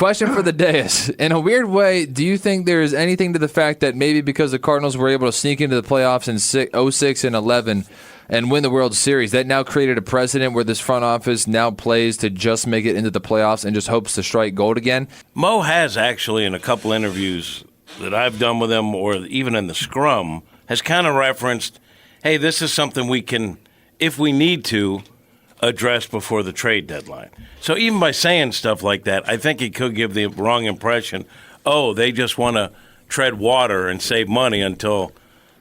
Question for the day is, in a weird way, do you think there is anything to the fact that maybe because the Cardinals were able to sneak into the playoffs in 06 and 11 and win the World Series, that now created a precedent where this front office now plays to just make it into the playoffs and just hopes to strike gold again? Mo has actually, in a couple interviews that I've done with him, or even in the scrum, has kind of referenced, hey, this is something we can, if we need to, address before the trade deadline. So even by saying stuff like that, I think it could give the wrong impression, oh, they just want to tread water and save money until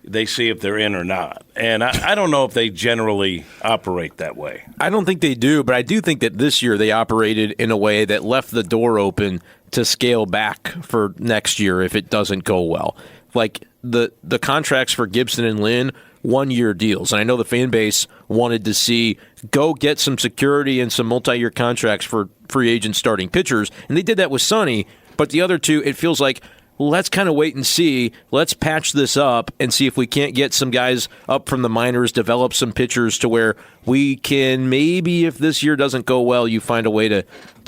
they see if they're in or not. And I don't know if they generally operate that way. I don't think they do, but I do think that this year they operated in a way that left the door open to scale back for next year if it doesn't go well. Like the contracts for Gibson and Lynn, 1-year deals. And I know the fan base wanted to see go get some security and some multi-year contracts for free agent starting pitchers. And they did that with Sonny. But the other two, it feels like, let's kind of wait and see. Let's patch this up and see if we can't get some guys up from the minors, develop some pitchers to where we can maybe, if this year doesn't go well, you find a way to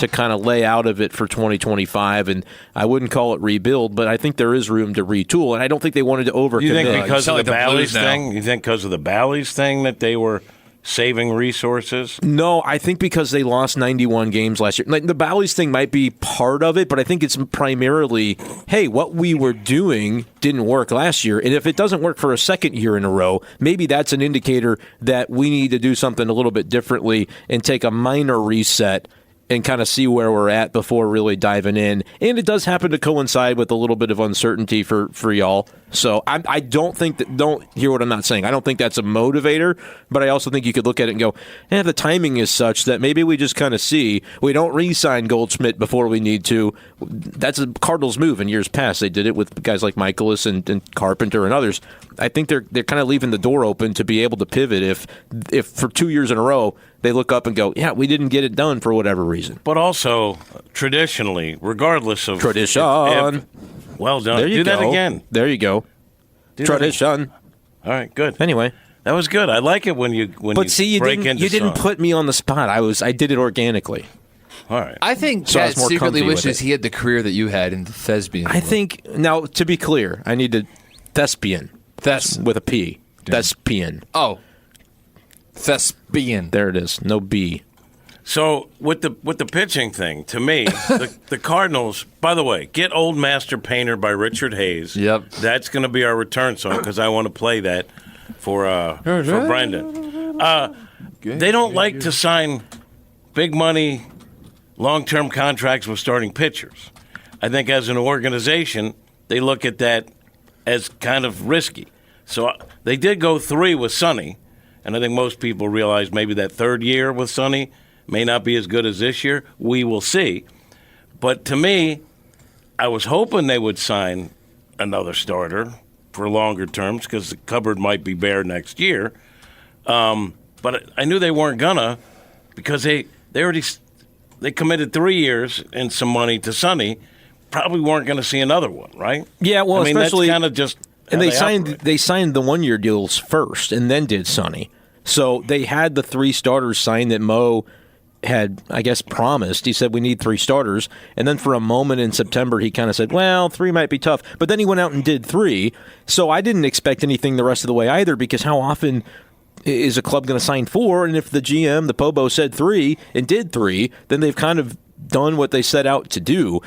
kind of lay out of it for 2025. And I wouldn't call it rebuild, but I think there is room to retool. And I don't think they wanted to overcommit. You think because of the Bally's now. thing? You think because of the Bally's thing that they were saving resources? No, I think because they lost 91 games last year. Like, the Bally's thing might be part of it, but I think it's primarily, hey, what we were doing didn't work last year, and if it doesn't work for a second year in a row, maybe that's an indicator that we need to do something a little bit differently and take a minor reset and kind of see where we're at before really diving in. And it does happen to coincide with a little bit of uncertainty for y'all. So I don't think that, don't hear what I'm not saying. I don't think that's a motivator, but I also think you could look at it and go, the timing is such that maybe we just kind of see, we don't re-sign Goldschmidt before we need to. That's a Cardinals move in years past. They did it with guys like Michaelis and Carpenter and others. I think they're kind of leaving the door open to be able to pivot if for 2 years in a row they look up and go, yeah, we didn't get it done for whatever reason. But also, traditionally, regardless of... Tradition. Well done. There you Do go. that again. There you go. Tradition. All right, good. Anyway. That was good. I like it when you break into you didn't songs. put me on the spot. I did it organically. All right. I think So I Chad was more secretly comfy with wishes it. he had the career that you had in the thespian. I think, now, to be clear, I need to thespian. With a P. Thespian. Oh. Thespian. There it is. No B. So with the pitching thing, to me, the Cardinals. By the way, get Old Master Painter by Richard Hayes. Yep. That's going to be our return song because I want to play that for Brendan. They don't like to sign big money, long-term contracts with starting pitchers. I think as an organization, they look at that as kind of risky. So they did go 3 with Sonny, and I think most people realize maybe that third year with Sonny may not be as good as this year. We will see. But to me, I was hoping they would sign another starter for longer terms because the cupboard might be bare next year. But I knew they weren't gonna because they committed 3 years and some money to Sonny. Probably weren't going to see another one, right? Yeah, well, I mean, especially that's kind of just how and they signed the 1-year deals first and then did Sonny. So they had the 3 starters signed that Mo had, I guess, promised. He said, we need 3 starters. And then for a moment in September, he kind of said, well, 3 might be tough. But then he went out and did 3. So I didn't expect anything the rest of the way either, because how often is a club going to sign 4? And if the GM, the Pobo, said 3 and did 3, then they've kind of done what they set out to do.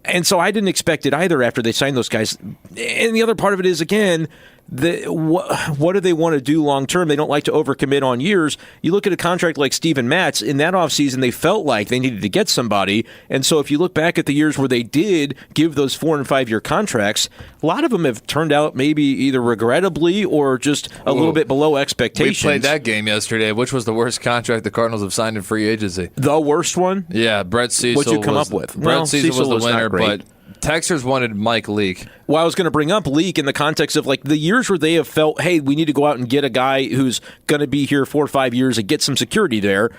And so I didn't expect it either after they signed those guys. And the other part of it is, again, what do they want to do long term? They don't like to overcommit on years. You look at a contract like Steven Matz, in that offseason, they felt like they needed to get somebody. And so if you look back at the years where they did give those 4- and 5-year contracts, a lot of them have turned out maybe either regrettably or just a little bit below expectations. We played that game yesterday. Which was the worst contract the Cardinals have signed in free agency? The worst one? Yeah, Brett Cecil. What'd you come up with? Brett Cecil was the winner, not great. but Texers wanted Mike Leake. Well, I was going to bring up Leake in the context of like the years where they have felt, hey, we need to go out and get a guy who's going to be here 4 or 5 years and get some security there.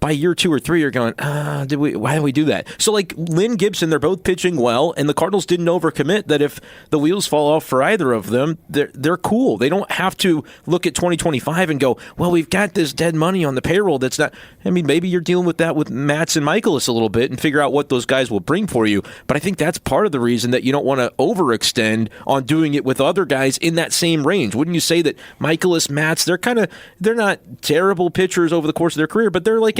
by year 2 or 3, you're going, why did we do that? So, like, Lynn Gibson, they're both pitching well, and the Cardinals didn't overcommit that if the wheels fall off for either of them, they're cool. They don't have to look at 2025 and go, well, we've got this dead money on the payroll that's not. I mean, maybe you're dealing with that with Matz and Michaelis a little bit and figure out what those guys will bring for you. But I think that's part of the reason that you don't want to overextend on doing it with other guys in that same range. Wouldn't you say that Michaelis, Matz, they're not terrible pitchers over the course of their career, but they're like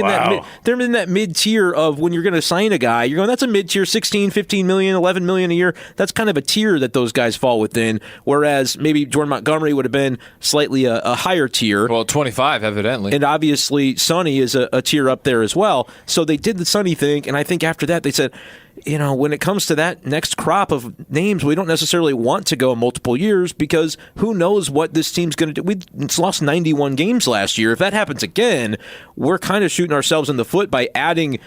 they're in that mid-tier of when you're going to sign a guy, you're going, that's a mid-tier, 16, 15 million, 11 million a year. That's kind of a tier that those guys fall within, whereas maybe Jordan Montgomery would have been slightly a higher tier. Well, 25, evidently. And obviously, Sonny is a tier up there as well. So they did the Sonny thing, and I think after that they said, when it comes to that next crop of names, we don't necessarily want to go multiple years because who knows what this team's going to do. We lost 91 games last year. If that happens again, we're kind of shooting ourselves in the foot by adding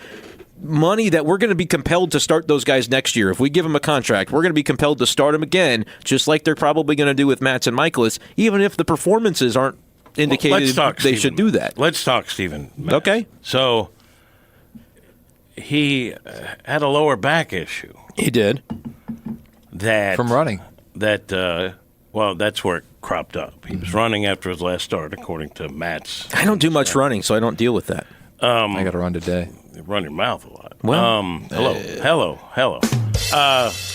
money that we're going to be compelled to start those guys next year. If we give them a contract, we're going to be compelled to start them again, just like they're probably going to do with Matz and Michaelis, even if the performances aren't indicated they should do that. Let's talk, Steven Matz. Okay. So he had a lower back issue. He did. From running. That's where it cropped up. He was running after his last start, according to Matt's. I don't do much running, so I don't deal with that. I got to run today. You run your mouth a lot. Well, hello.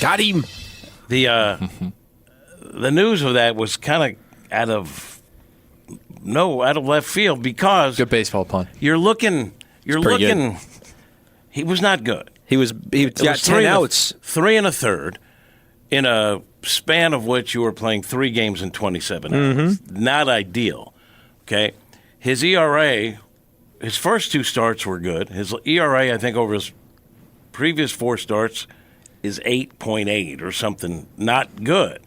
Got him. The news of that was kind of out of left field because Good baseball pun. You're looking. good. He was not good. He got 10 outs. 3 1/3 in a span of which you were playing 3 games in 27 hours. Not ideal. Okay? His ERA, his first 2 starts were good. His ERA, I think, over his previous 4 starts is 8.8 or something. Not good.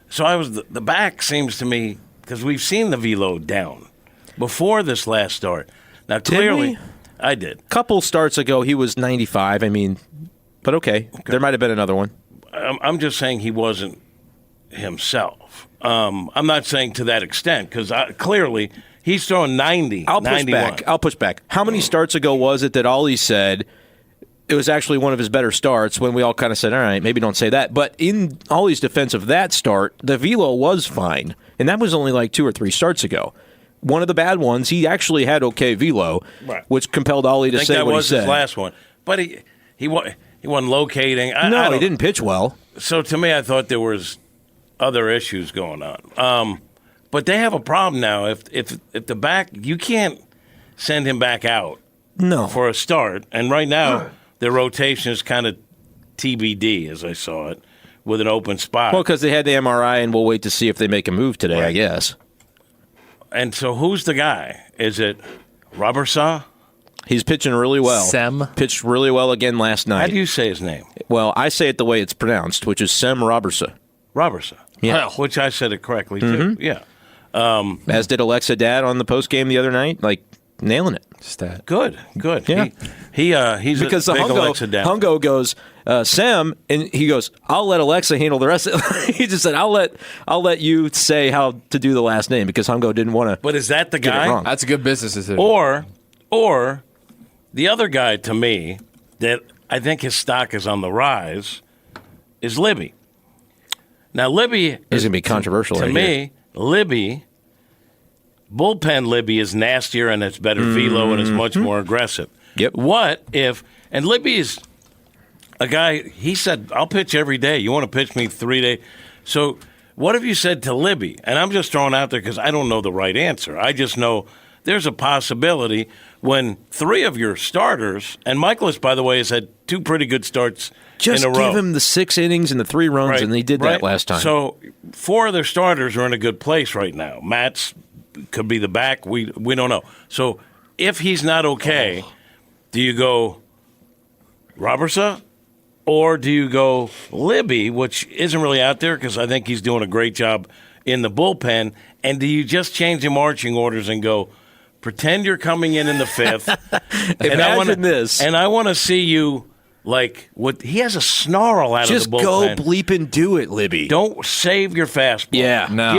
So the back seems to me, because we've seen the velo down before this last start. Now, clearly, I did. Couple starts ago, he was 95. I mean, but okay. There might have been another one. I'm just saying he wasn't himself. I'm not saying to that extent because clearly he's throwing 90. I'll push back. How many starts ago was it that Ollie said it was actually one of his better starts when we all kind of said, all right, maybe don't say that. But in Ollie's defense of that start, the velo was fine. And that was only like 2 or 3 starts ago. One of the bad ones, he actually had okay velo, right, which compelled Ollie to say what he said. That was his last one. But he wasn't locating. He didn't pitch well. So to me, I thought there was other issues going on. But they have a problem now. If the back, you can't send him back out for a start. And right now, their rotation is kind of TBD, as I saw it, with an open spot. Well, because they had the MRI, and we'll wait to see if they make a move today, I guess. And so who's the guy? Is it Robertson? He's pitching really well. Sem. Pitched really well again last night. How do you say his name? Well, I say it the way it's pronounced, which is Sem Robertson. Robertson. Yeah. Which I said it correctly, too. Yeah. As did Alexa Dad on the postgame the other night. Like, nailing it. Stat. Good. Yeah. He's because a big Alexa Dad. Hungo goes, Sam, and he goes, I'll let Alexa handle the rest of it. He just said, I'll let you say how to do the last name because Hungo didn't want to. But is that the guy? That's a good business decision. Or the other guy to me that I think his stock is on the rise is Libby. Now Libby is going to be controversial to me. Libby, bullpen Libby is nastier and it's better velo and is much more aggressive. Yep. What if and Libby is a guy, he said, I'll pitch every day. You want to pitch me 3 days? So what have you said to Libby? And I'm just throwing out there because I don't know the right answer. I just know there's a possibility when 3 of your starters, and Michaelis, by the way, has had 2 pretty good starts just in a row. Just give him the 6 innings and the 3 runs, right, and they did that last time. So 4 of their starters are in a good place right now. Matt's could be the back. We don't know. So if he's not okay, do you go Robertson? Or do you go Libby, which isn't really out there because I think he's doing a great job in the bullpen, and do you just change the marching orders and go, pretend you're coming in the 5th? Imagine this. And I want to see you, like, he has a snarl out just of the bullpen. Just go bleep and do it, Libby. Don't save your fastball. Yeah. No.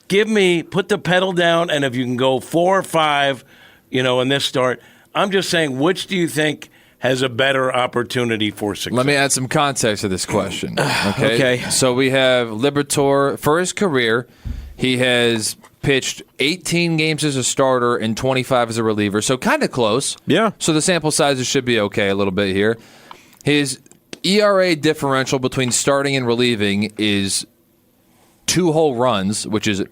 Give me, put the pedal down, and if you can go 4 or 5, in this start, I'm just saying, which do you think has a better opportunity for success? Let me add some context to this question. Okay. So we have Liberatore. For his career, he has pitched 18 games as a starter and 25 as a reliever, so kind of close. Yeah. So the sample sizes should be okay a little bit here. His ERA differential between starting and relieving is 2 whole runs, which is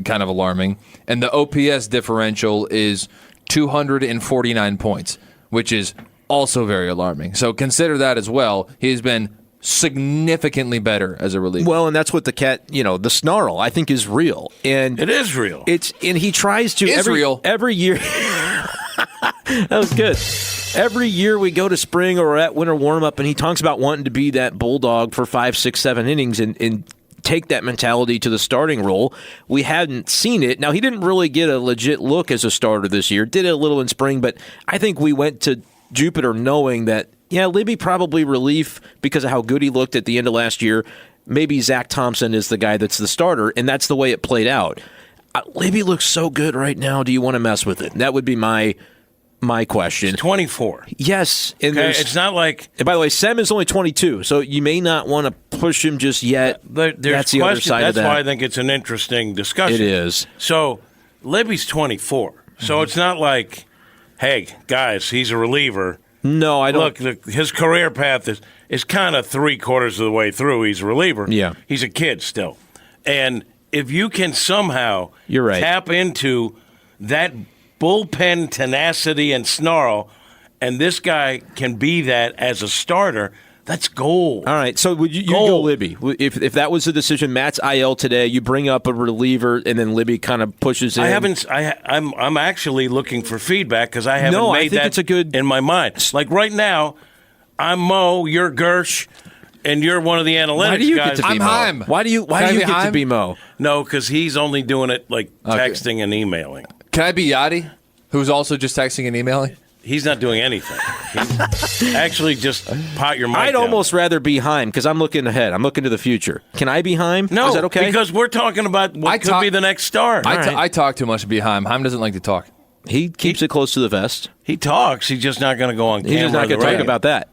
kind of alarming, and the OPS differential is 249 points, which is also very alarming. So consider that as well. He's been significantly better as a reliever. Well, and that's what the cat, the snarl, I think is real. And It is real. and he tries to every year. That was good. Every year we go to spring or at winter warm up, and he talks about wanting to be that bulldog for 5, 6, 7 innings and take that mentality to the starting role. We hadn't seen it. Now, he didn't really get a legit look as a starter this year. Did it a little in spring, but I think we went to Jupiter knowing that, Libby probably relief because of how good he looked at the end of last year. Maybe Zach Thompson is the guy that's the starter, and that's the way it played out. Libby looks so good right now. Do you want to mess with it? That would be my question. He's 24. Yes. And Okay, it's not like... And by the way, Sem is only 22, so you may not want to push him just yet. That's the other side of that. That's why I think it's an interesting discussion. It is. So, Libby's 24. So it's not like, hey, guys, he's a reliever. No, I don't. Look, his career path is kind of 3/4 of the way through. He's a reliever. Yeah. He's a kid still. And if you can somehow You're right. tap into that bullpen tenacity and snarl, and this guy can be that as a starter, that's gold. All right, so would you go Libby? If that was the decision, Matz IL today, you bring up a reliever, and then Libby kind of pushes in. I'm actually looking for feedback because I haven't made that in my mind. Like right now, I'm Mo, you're Gersh, and you're one of the analytics Why do you guys. get to be I'm Mo? Heim. Why do you get to be Mo? No, because he's only doing it like texting and emailing. Can I be Yachty, who's also just texting and emailing? He's not doing anything. He's actually just pot your mic I'd down. almost rather be Heim because I'm looking ahead. I'm looking to the future. Can I be Heim? No, is that okay? because we're talking about what could be the next star. I talk too much to be Heim. Heim doesn't like to talk. He keeps it close to the vest. He talks. He's just not going to go on camera. He's just not going to talk about that.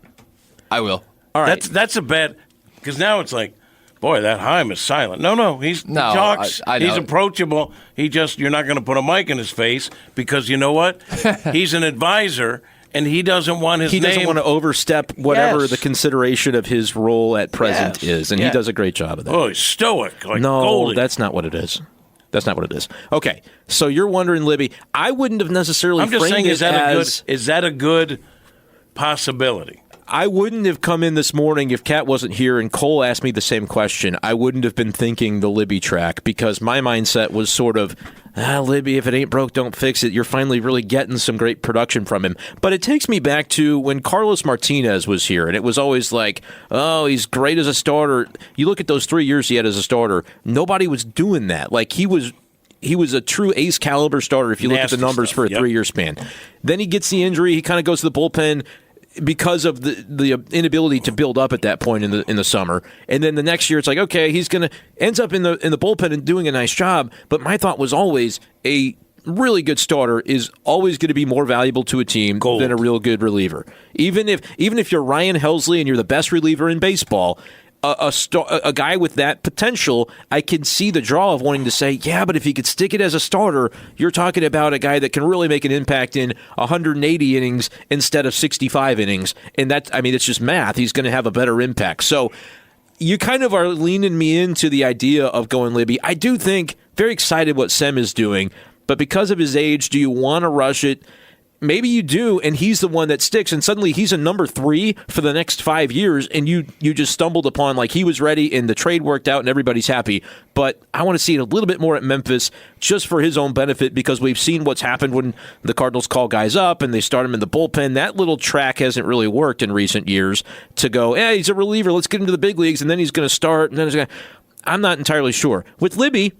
I will. All right. That's a bad – because now it's like, boy, that Heim is silent. No, he talks. I know. He's approachable. You're not going to put a mic in his face because you know what? He's an advisor, and he doesn't want his He name. doesn't want to overstep whatever Yes. the consideration of his role at present is, and he does a great job of that. Oh, he's stoic. Like No, Goldie. that's not what it is. That's not what it is. Okay, so you're wondering, Libby. I wouldn't have necessarily I'm just framed saying, it is that a good possibility? I wouldn't have come in this morning if Kat wasn't here and Cole asked me the same question. I wouldn't have been thinking the Libby track because my mindset was sort of, Libby, if it ain't broke, don't fix it. You're finally really getting some great production from him. But it takes me back to when Carlos Martinez was here, and it was always like, oh, he's great as a starter. You look at those 3 years he had as a starter, nobody was doing that. Like, he was a true ace caliber starter if you look at the numbers for a 3-year span. Then he gets the injury. He kind of goes to the bullpen because of the inability to build up at that point in the summer. And then the next year it's like, okay, he's going to ends up in the bullpen and doing a nice job. But my thought was always a really good starter is always going to be more valuable to a team than a real good reliever. Even if you're Ryan Helsley and you're the best reliever in baseball, a guy with that potential, I can see the draw of wanting to say, yeah, but if he could stick it as a starter, you're talking about a guy that can really make an impact in 180 innings instead of 65 innings. And it's just math. He's going to have a better impact. So you kind of are leaning me into the idea of going Libby. I do think, very excited what Sem is doing, but because of his age, do you want to rush it? Maybe you do, and he's the one that sticks, and suddenly he's a number 3 for the next 5 years, and you just stumbled upon, like, he was ready, and the trade worked out, and everybody's happy. But I want to see it a little bit more at Memphis, just for his own benefit, because we've seen what's happened when the Cardinals call guys up, and they start him in the bullpen. That little track hasn't really worked in recent years to go, he's a reliever, let's get him to the big leagues, and then he's going to start, and then he's going to... I'm not entirely sure. With Libby,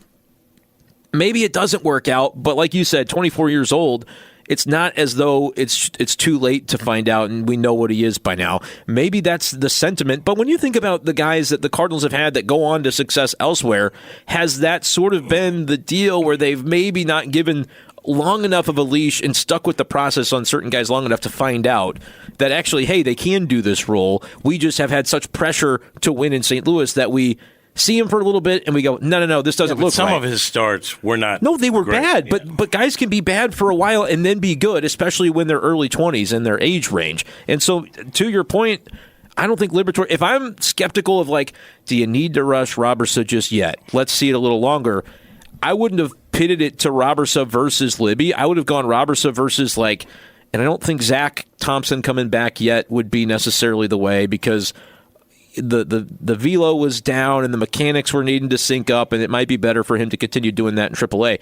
maybe it doesn't work out, but like you said, 24 years old... It's not as though it's too late to find out and we know what he is by now. Maybe that's the sentiment. But when you think about the guys that the Cardinals have had that go on to success elsewhere, has that sort of been the deal where they've maybe not given long enough of a leash and stuck with the process on certain guys long enough to find out that actually, hey, they can do this role. We just have had such pressure to win in St. Louis that we see him for a little bit and we go, no, this doesn't look some right. Of his starts were not. No, they were great. bad, Yeah. but guys can be bad for a while and then be good, especially when they're early 20s in their age range. And so, to your point, I don't think Liberatore. If I'm skeptical of do you need to rush Robertson just yet? Let's see it a little longer. I wouldn't have pitted it to Robertson versus Libby. I would have gone Robertson versus and I don't think Zach Thompson coming back yet would be necessarily the way because the velo was down and the mechanics were needing to sync up, and it might be better for him to continue doing that in AAA.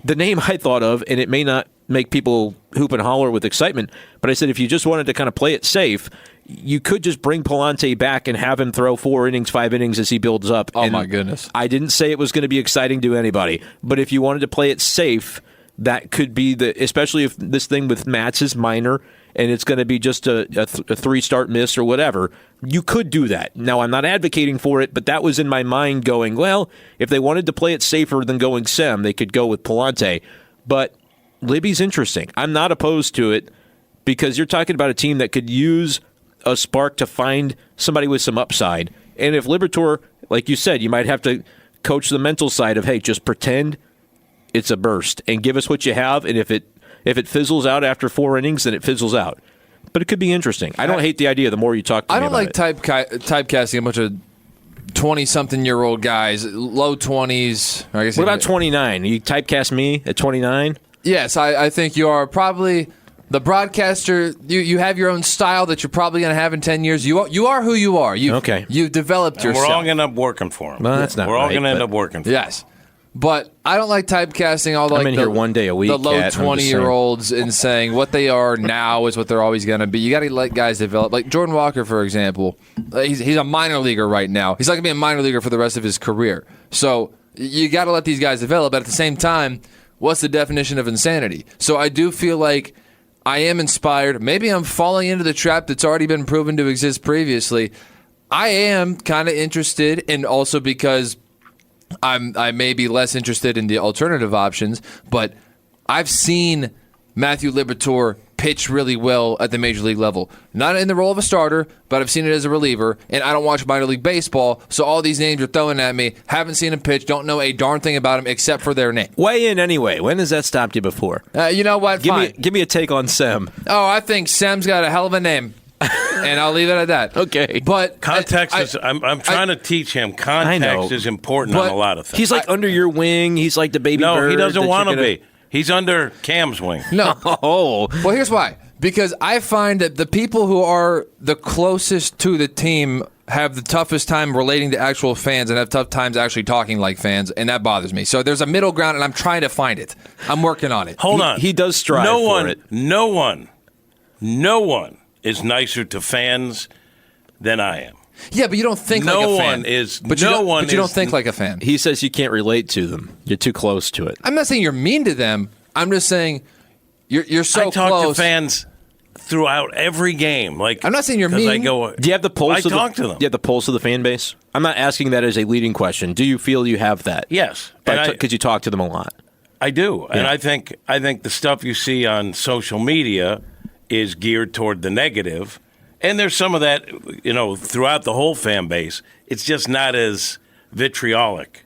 The name I thought of, and it may not make people hoop and holler with excitement, but I said if you just wanted to kind of play it safe, you could just bring Palante back and have him throw 4 innings, 5 innings as he builds up. Oh, and my goodness. I didn't say it was going to be exciting to anybody, but if you wanted to play it safe, that could be especially if this thing with Matz is minor and it's going to be just a 3-start miss or whatever, you could do that. Now, I'm not advocating for it, but that was in my mind going, well, if they wanted to play it safer than going Sem, they could go with Palante. But Libby's interesting. I'm not opposed to it because you're talking about a team that could use a spark to find somebody with some upside. And if Liberatore, like you said, you might have to coach the mental side of, hey, just pretend it's a burst and give us what you have, and if it fizzles out after 4 innings, then it fizzles out. But it could be interesting. I don't hate the idea the more you talk to me about it. I don't like typecasting a bunch of 20-something-year-old guys, low 20s. I guess What about 29? You typecast me at 29? Yes, I think you are probably the broadcaster. You have your own style that you're probably going to have in 10 years. You are who you are. You've developed And yourself. we're all going to end up working for him. Well, that's not We're all right, going to end but- up working for him. Yes. But I don't like typecasting all I'm in here one day a week, the low Kat, I'm just 20-year-olds and saying what they are now is what they're always going to be. You got to let guys develop. Like Jordan Walker, for example, he's a minor leaguer right now. He's not going to be a minor leaguer for the rest of his career. So you got to let these guys develop. But at the same time, what's the definition of insanity? So I do feel like I am inspired. Maybe I'm falling into the trap that's already been proven to exist previously. I am kind of interested, and also because I may be less interested in the alternative options, but I've seen Matthew Liberatore pitch really well at the major league level. Not in the role of a starter, but I've seen it as a reliever, and I don't watch minor league baseball, so all these names are throwing at me. Haven't seen him pitch, don't know a darn thing about him except for their name. Weigh in anyway. When has that stopped you before? You know what? Fine. Give me a take on Sem. Oh, I think Sam's got a hell of a name. And I'll leave it at that. Okay. But Context is. I'm trying to teach him. Context is important on a lot of things. He's under your wing. He's like the baby bird. No, he doesn't that want to you're gonna- be. He's under Cam's wing. No. Oh. Well, here's why. Because I find that the people who are the closest to the team have the toughest time relating to actual fans and have tough times actually talking like fans, and that bothers me. So there's a middle ground, and I'm trying to find it. I'm working on it. Hold on. He does strive for it. No one is nicer to fans than I am. Yeah, but you don't think like a fan. But you don't think like a fan. He says you can't relate to them. You're too close to it. I'm not saying you're mean to them. I'm just saying you're so I talk close. to fans throughout every game. Like I'm not saying you're 'cause mean. I go. Do you have the pulse? I talk to them. Do you have the pulse of the fan base? I'm not asking that as a leading question. Do you feel you have that? Yes, and Because you talk to them a lot. I do, and Yeah. I think the stuff you see on social media is geared toward the negative, and there's some of that, throughout the whole fan base. It's just not as vitriolic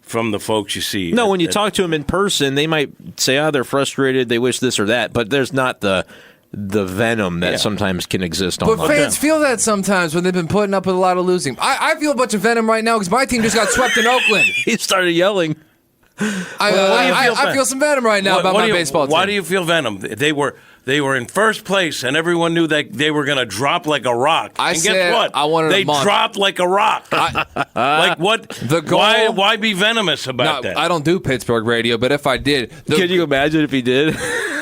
from the folks you see. No, when you talk to them in person, they might say, they're frustrated, they wish this or that, but there's not the venom that sometimes can exist But online. fans feel that sometimes when they've been putting up with a lot of losing. I feel a bunch of venom right now because my team just got swept in Oakland. He started yelling. I feel some venom right now about my baseball team. Why do you feel venom? They were in first place, and everyone knew that they were going to drop like a rock. And said guess what? I wanted they a month. dropped like a rock. Like what? The goal- Why be venomous about that? I don't do Pittsburgh radio, but if I did, Can you imagine if he did?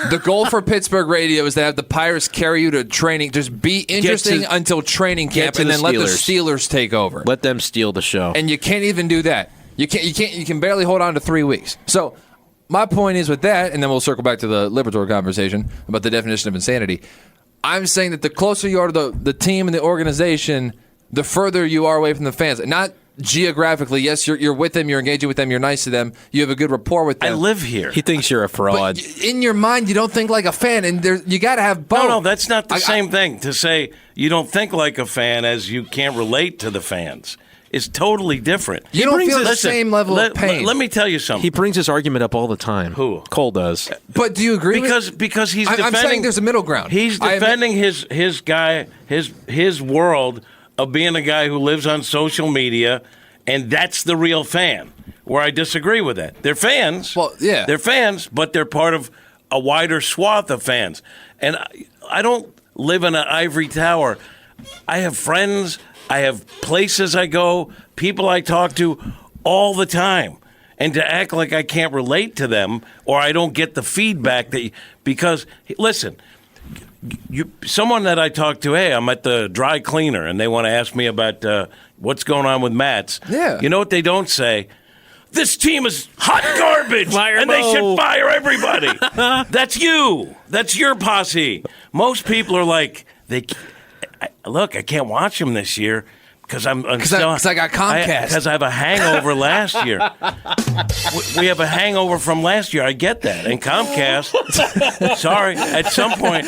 the goal for Pittsburgh radio is to have the Pirates carry you to training. Just be interesting until training camp, to and the then let the Steelers. Steelers take over. Let them steal the show. And you can't even do that. You can barely hold on to 3 weeks. So my point is with that, and then we'll circle back to the Liberatore conversation about the definition of insanity. I'm saying that the closer you are to the team and the organization, the further you are away from the fans. Not geographically, yes, you're with them, you're engaging with them, you're nice to them, you have a good rapport with them. I live here. He thinks you're a fraud. But in your mind, you don't think like a fan, and you got to have both. No, that's not the same thing to say you don't think like a fan as you can't relate to the fans. It's totally different. You don't feel the same level of pain. Let me tell you something. He brings this argument up all the time. Who? Cole does. But do you agree? Because he's defending. I'm saying there's a middle ground. He's defending his guy, his world of being a guy who lives on social media, and that's the real fan. Where I disagree with that. They're fans. Well, yeah. They're fans, but they're part of a wider swath of fans. And I don't live in an ivory tower. I have friends. I have places I go, people I talk to all the time. And to act like I can't relate to them or I don't get the feedback because, listen, someone that I talk to, hey, I'm at the dry cleaner, and they want to ask me about what's going on with Matz. Yeah. You know what they don't say? This team is hot garbage, and they should fire everybody. That's you. That's your posse. Most people are like, look, I can't watch them this year because I got Comcast. Because I have a hangover last year. We have a hangover from last year. I get that. And Comcast, sorry, at some point.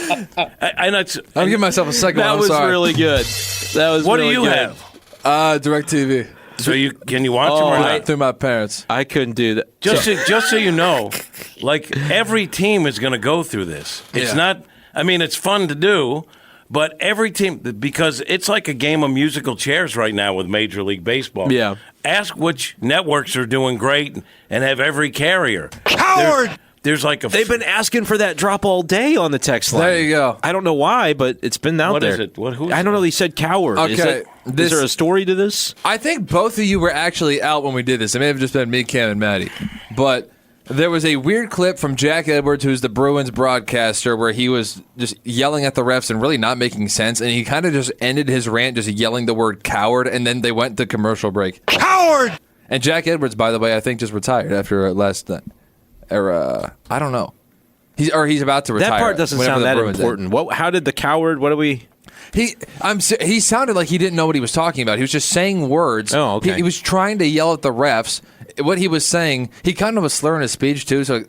I'll give myself a second. That was really good. That was. What really do you good. have? DirecTV. So can you watch them or not? Through my parents. I couldn't do that. Just so you know, like every team is going to go through this. It's not. I mean, it's fun to do. But every team, because it's like a game of musical chairs right now with Major League Baseball. Yeah. Ask which networks are doing great and have every carrier. Howard! There's like They've been asking for that drop all day on the text line. There you go. I don't know why, but it's been out there. What is it? Who's I don't know. He said coward. Okay. Is there a story to this? I think both of you were actually out when we did this. It may have just been me, Cam, and Maddie. But there was a weird clip from Jack Edwards, who's the Bruins broadcaster, where he was just yelling at the refs and really not making sense. And he kind of just ended his rant just yelling the word coward. And then they went to commercial break. Coward! And Jack Edwards, by the way, I think just retired after last night. I don't know. He's about to retire. That part doesn't sound that important. How did the coward? What do we? He sounded like he didn't know what he was talking about. He was just saying words. Oh, okay. He was trying to yell at the refs. What he was saying, he kind of was slurring his speech too. So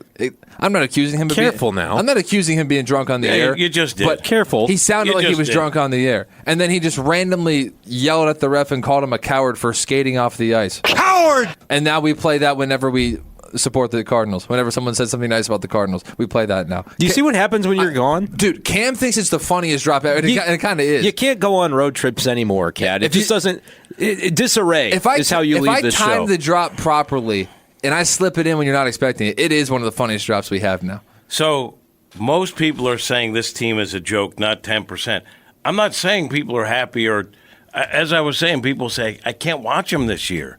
I'm not accusing him. Careful now. I'm not accusing him of being drunk on the air. You just did. But careful. He sounded like he was drunk on the air, and then he just randomly yelled at the ref and called him a coward for skating off the ice. Coward! And now we play that whenever we support the Cardinals. Whenever someone says something nice about the Cardinals, we play that now. Do you see what happens when you're gone? Dude, Cam thinks it's the funniest drop ever, and it kind of is. You can't go on road trips anymore, Cat. It just doesn't. Disarray is how you leave this show. If I time the drop properly and I slip it in when you're not expecting it, it is one of the funniest drops we have now. So most people are saying this team is a joke, not 10%. I'm not saying people are happy or, as I was saying, people say, I can't watch them this year.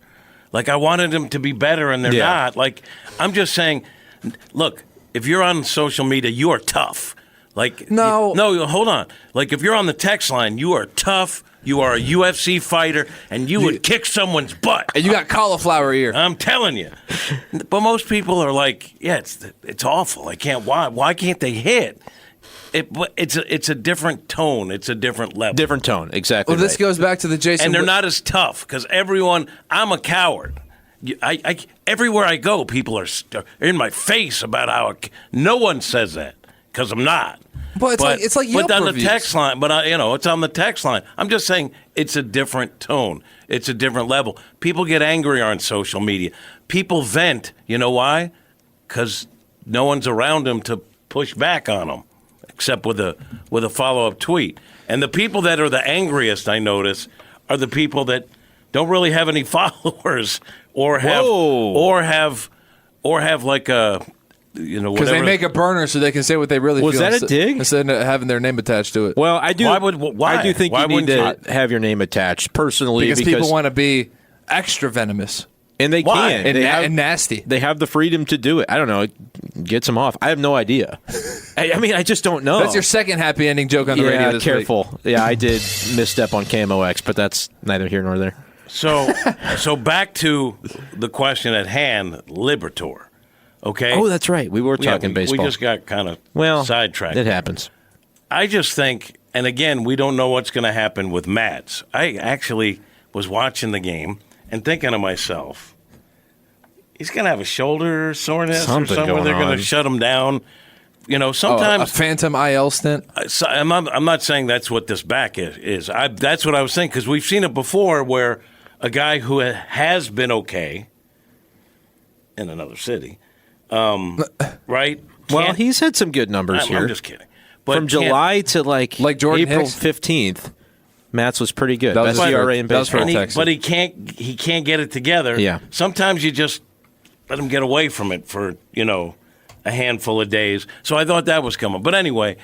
Like, I wanted them to be better, and they're not. Like, I'm just saying, look, if you're on social media, you are tough. Like, no, hold on. Like, if you're on the text line, you are tough. You are a UFC fighter, and you would kick someo's butt. And you got cauliflower ear. I'm telling you. But most people are like, yeah, it's awful. I can't. Why can't they hit? It's a different tone. It's a different level. Different tone, exactly. Well, this goes back to the Jason. And they're not as tough because I'm a coward. Everywhere I go, people are in my face about how no one says that because I'm not. But it's like Yelp on reviews. The text line. But it's on the text line. I'm just saying it's a different tone. It's a different level. People get angry on social media. People vent. You know why? Because no one's around them to push back on them. Except with a follow-up tweet. And the people that are the angriest, I notice, are the people that don't really have any followers or have like a because they make a burner so they can say what they really feel. Was that a dig? Instead of having their name attached to it. Well, I do. Why? I do think you need to have your name attached personally because people want to be extra venomous. And they can. And nasty. They have the freedom to do it. I don't know. It gets them off. I have no idea. I mean, I just don't know. That's your second happy ending joke on the radio this careful. week. Yeah, I did misstep on KMOX, but that's neither here nor there. So back to the question at hand, Liberatore. Okay? Oh, that's right. We were talking baseball. We just got kind of sidetracked. It happens. I just think, and again, we don't know what's going to happen with Matz. I actually was watching the game. and thinking to myself, he's going to have a shoulder soreness Something or something. They're going on. to shut him down. Sometimes a phantom IL stint. I'm not saying that's what this back is. That's what I was saying, because we've seen it before where a guy who has been okay in another city, right? Well, he's had some good numbers here. I'm just kidding. But From July to like Jordan April Hicks? 15th, Matz was pretty good. That was Best his ERA first- in that was baseball. first Texas. But he can't get it together. Yeah. Sometimes you just let him get away from it for a handful of days. So I thought that was coming. But anyway,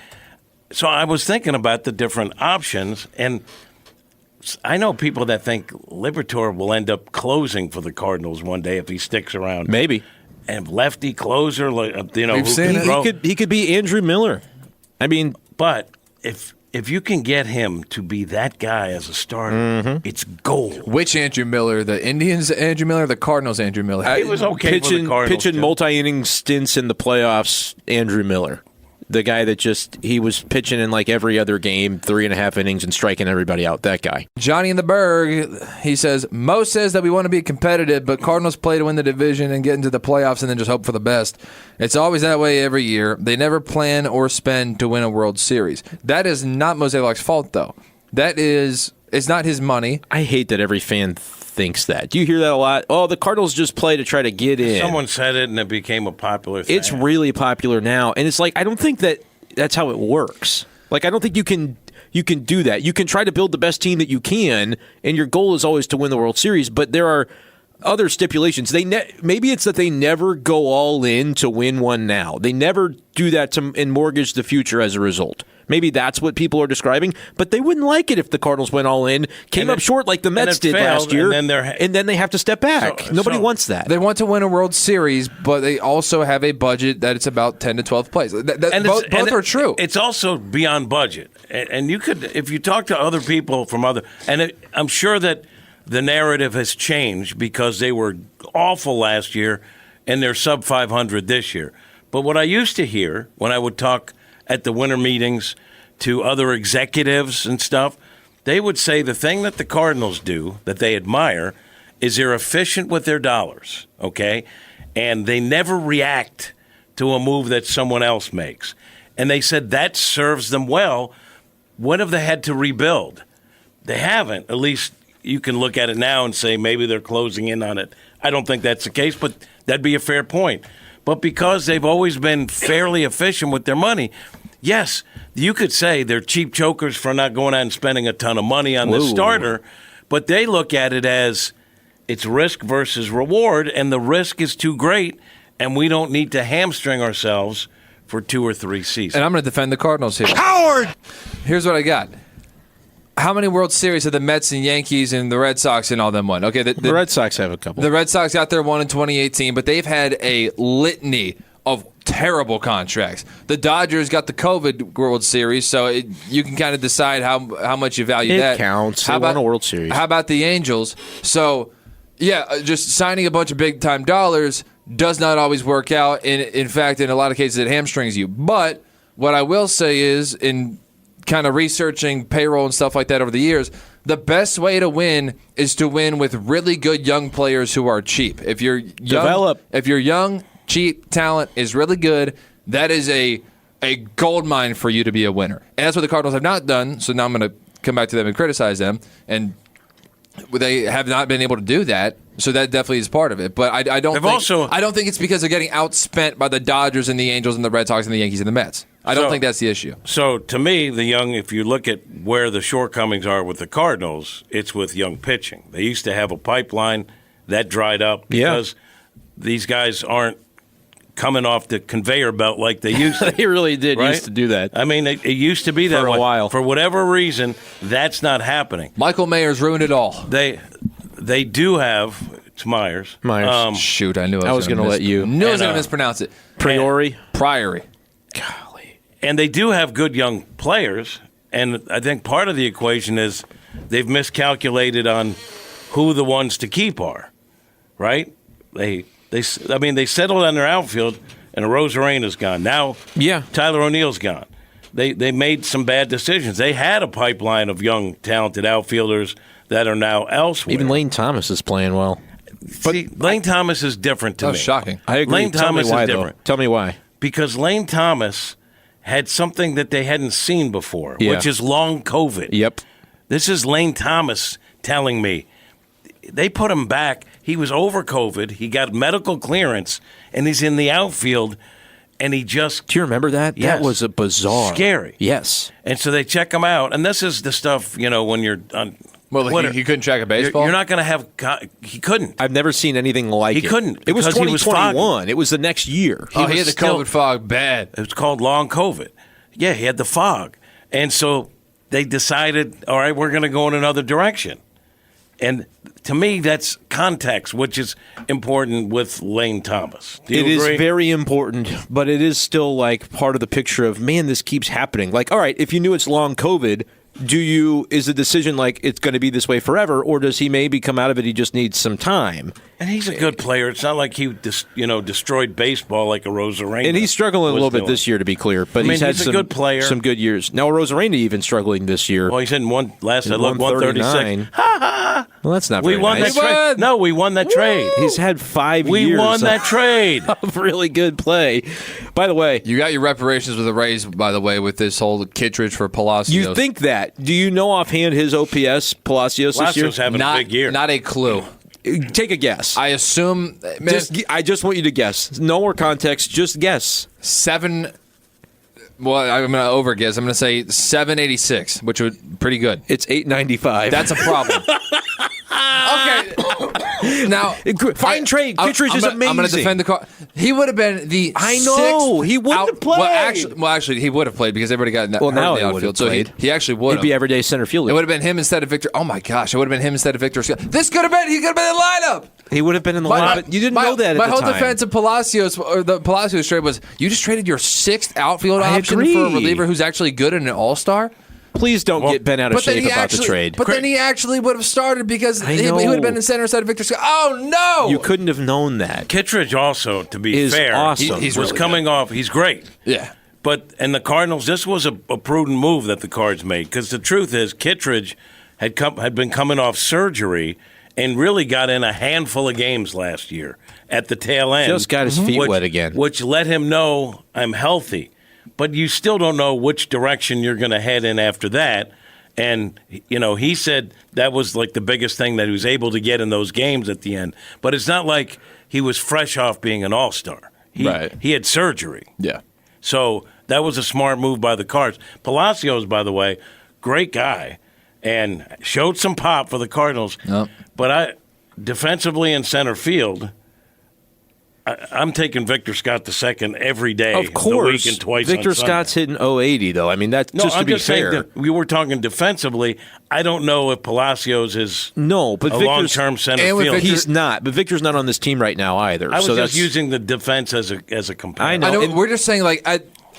so I was thinking about the different options, and I know people that think Liberatore will end up closing for the Cardinals one day if he sticks around. Maybe. And lefty closer, We've seen it. He could be Andrew Miller. I mean, but if you can get him to be that guy as a starter, it's gold. Which Andrew Miller? The Indians Andrew Miller, or the Cardinals Andrew Miller? He was okay for the Cardinals. pitching too. multi-inning stints in the playoffs, Andrew Miller. The guy that he was pitching in like every other game, 3.5 innings and striking everybody out. That guy. Johnny in the Berg, he says, Mo says that we want to be competitive, but Cardinals play to win the division and get into the playoffs and then just hope for the best. It's always that way every year. They never plan or spend to win a World Series. That is not Mozeliak's fault, though. It's not his money. I hate that every fan thinks that. Do you hear that a lot? Oh, the Cardinals just play to try to get in. Someone said it, and it became a popular thing. It's really popular now, and it's like I don't think that's how it works. Like I don't think you can do that. You can try to build the best team that you can, and your goal is always to win the World Series. But there are other stipulations. Maybe it's that they never go all in to win one now. They never do that and mortgage the future as a result. Maybe that's what people are describing, but they wouldn't like it if the Cardinals went all in, came up short like the Mets did last year, and then they have to step back. Nobody wants that. They want to win a World Series, but they also have a budget that it's about 10 to 12th place. Both are true. It's also beyond budget, and you could, if you talk to other people from I'm sure that the narrative has changed because they were awful last year, and they're sub 500 this year. But what I used to hear when I would talk at the winter meetings to other executives and stuff, they would say the thing that the Cardinals do that they admire is they're efficient with their dollars, okay? And they never react to a move that someone else makes. And they said that serves them well. When have they had to rebuild? They haven't. At least you can look at it now and say maybe they're closing in on it. I don't think that's the case, but that'd be a fair point. But because they've always been fairly efficient with their money, yes, you could say they're cheap chokers for not going out and spending a ton of money on the starter, but they look at it as it's risk versus reward, and the risk is too great, and we don't need to hamstring ourselves for 2 or 3 seasons. And I'm going to defend the Cardinals here. Howard! Here's what I got. How many World Series have the Mets and Yankees and the Red Sox and all them won? Okay, The Red Sox have a couple. The Red Sox got their one in 2018, but they've had a litany of terrible contracts. The Dodgers got the COVID World Series, so you can kind of decide how much you value that. It counts. They won a World Series. How about the Angels? So, yeah, just signing a bunch of big-time dollars does not always work out. In fact, in a lot of cases, it hamstrings you. But what I will say is, in kind of researching payroll and stuff like that over the years, the best way to win is to win with really good young players who are cheap. If you're young, cheap talent is really good, that is a gold mine for you to be a winner. And that's what the Cardinals have not done, so now I'm going to come back to them and criticize them. And they have not been able to do that, so that definitely is part of it. But I don't think it's because they're getting outspent by the Dodgers and the Angels and the Red Sox and the Yankees and the Mets. I don't think that's the issue. So, to me, if you look at where the shortcomings are with the Cardinals, it's with young pitching. They used to have a pipeline that dried up because these guys aren't coming off the conveyor belt like they used to. They really did right? used to do that. I mean, it used to be that for a while. For whatever reason, that's not happening. Michael Mayer's ruined it all. They do have – it's Myers. Shoot, I knew I was going to let you. Knew I was going to mispronounce it. Priory. Golly. And they do have good young players, and I think part of the equation is they've miscalculated on who the ones to keep are, right? They settled on their outfield, and Rosarena's gone. Now, Tyler O'Neill's gone. they made some bad decisions. They had a pipeline of young, talented outfielders that are now elsewhere. Even Lane Thomas is playing well. See, Lane Thomas is different to me. That's shocking. I agree. Lane Thomas why, is different. Tell me why. Because Lane Thomas had something that they hadn't seen before, which is long COVID. Yep. This is Lane Thomas telling me. They put him back. He was over COVID. He got medical clearance, and he's in the outfield, and he just... Do you remember that? Yes. That was a bizarre. Scary. Yes. And so they check him out, and this is the stuff, when you're on... Well, Twitter, he couldn't check a baseball? You're not going to have... He couldn't. I've never seen anything like it. He couldn't. It was because he was 2021. It was the next year. He had the still- COVID fog bad. It was called long COVID. Yeah, he had the fog. And so they decided, all right, we're going to go in another direction. And to me, that's context, which is important with Lane Thomas. Do you It agree? is very important, but it is still like part of the picture of, man, this keeps happening. Like, all right, if you knew it's long COVID, is the decision like it's going to be this way forever, or does he maybe come out of it, he just needs some time? And he's a good player. It's not like he destroyed baseball like a Rosarena. And he's struggling a little bit doing. this year, to be clear. But he's had he's a good player. some good years. Now, Rosarena even struggling this year. Well, he's in last I looked, 136. Well, that's not We very won nice. that trade. No, we won that trade. He's had 5 We years won that trade. of really good play. By the way, You got your reparations with the Rays, by the way, with this whole Kittredge for Palacios. you think that. Do you know offhand his OPS, Palacios, this year? Palacios having a big year. Not a clue. Take a guess. I assume I just want you to guess. No more context. Just guess. 7. Well, I'm going to over guess. I'm going to say 786, which would pretty good. It's 895. That's a problem. Okay. Now, fine trade. Kittredge is amazing. I'm going to defend the car. He would have been the I know. sixth He wouldn't have played. Well, actually, he would have played because everybody got hurt now in he the would have outfield. So played. he actually would He'd have. be everyday center fielder. It would have been him instead of Victor. Oh my gosh! It would have been him instead of Victor Scott. This could have been. He could have been in the lineup. He would have been in the lineup. But you didn't know that at my the whole time. defense of Palacios, or the Palacios trade, was you just traded your 6th outfield I option agree. for a reliever who's actually good and an all-star. Please don't get bent out of shape about the trade. But then he actually would have started because he would have been in center instead of Victor Scott. Oh no! You couldn't have known that. Kittredge also, to be Is fair, awesome. he was really coming off. He's great. Yeah. And the Cardinals, this was a prudent move that the Cards made because the truth is Kittredge had been coming off surgery and really got in a handful of games last year at the tail end. Just got his feet wet again. Which let him know I'm healthy. But you still don't know which direction you're going to head in after that. And, he said that was like the biggest thing that he was able to get in those games at the end. But it's not like he was fresh off being an all-star. He had surgery. Yeah. So that was a smart move by the Cards. Palacios, by the way, great guy and showed some pop for the Cardinals. Yep. But defensively in center field, I'm taking Victor Scott II every day. Of course. The week and twice Victor on Sunday. Scott's hitting 080, though. I mean, that's just to I'm be just fair. saying that we were talking defensively. I don't know if Palacios is No, but a Victor's long-term center and with fielder. He's not, but Victor's not on this team right now either. I was so just that's using the defense as a comparison. I know. I know. We're just saying, like,